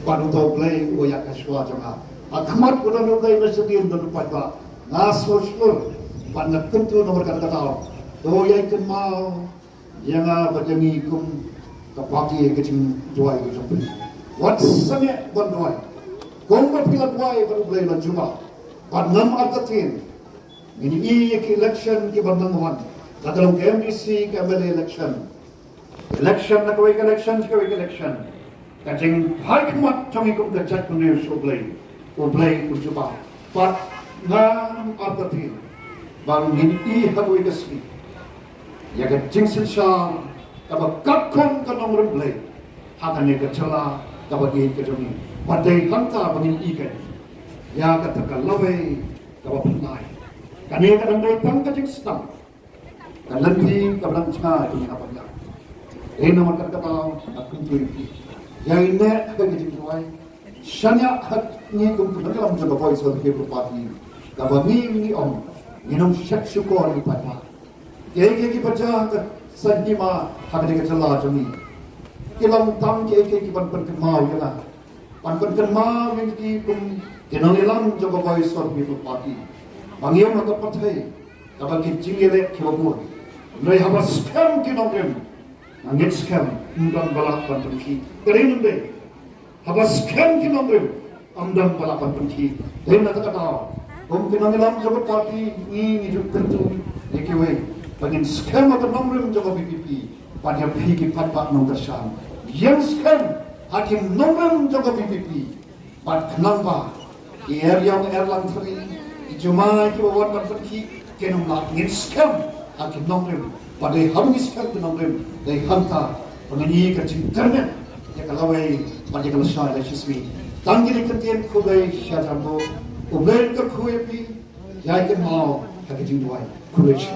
panu to play o ya kaswa jama akmat ko no play na sabihin do pa na social pan tentu nomor kata to ya ken mau yang bajani kum kapati ke jing juai ke jong what sane bon juai kong ba pila juai ba play na juma pan nam artatin ini election ki bandang wan kadang MDC ke election election na kawai election kajing hai kemat trong ikut gajat kuner so play ujuba pat ngam artati bang ini hagoi gasmi ya kajing silsha kaba kakon kanong play hakane kachala kaba di kajoni padai hanta bangin ikan ya kataka lawe kaba punai kane kadang dai tang kajing stam kalanti kablang cha ini apa ya nomor kata aku tuju yang ini akan jadi tuai shanya ni kumpulan dalam jaga voice of the people party kabami ni om minum syak syukur ni pada ki baca sanjima hak de kecela jami kilam tam ki ban perkemau ya ban perkemau yang ki kum dalam jaga voice of the people party bangiam atau partai kabagi jingile kebur noi habas scam kinongem angin scam undang balapan pengki kering deh habas scam kinongem undang balapan pengki lain nak kata kinong dalam jabat parti ini hidup tentu yekewe pengin scam atau nomrem jabat BPP pada pergi pat nong tersan yang scam hakim nomrem jabat BPP pat kenapa yang erlang teri cuma kibawan pengki kenong ngin scam hakim nomrem pada hari sekarang nomrem dari hanta pengini kecil internet ya kalau pada kalau saya siswi tanggil ketian kubai syarabo uben ke kuepi ya ikan mau hakim juai kuepi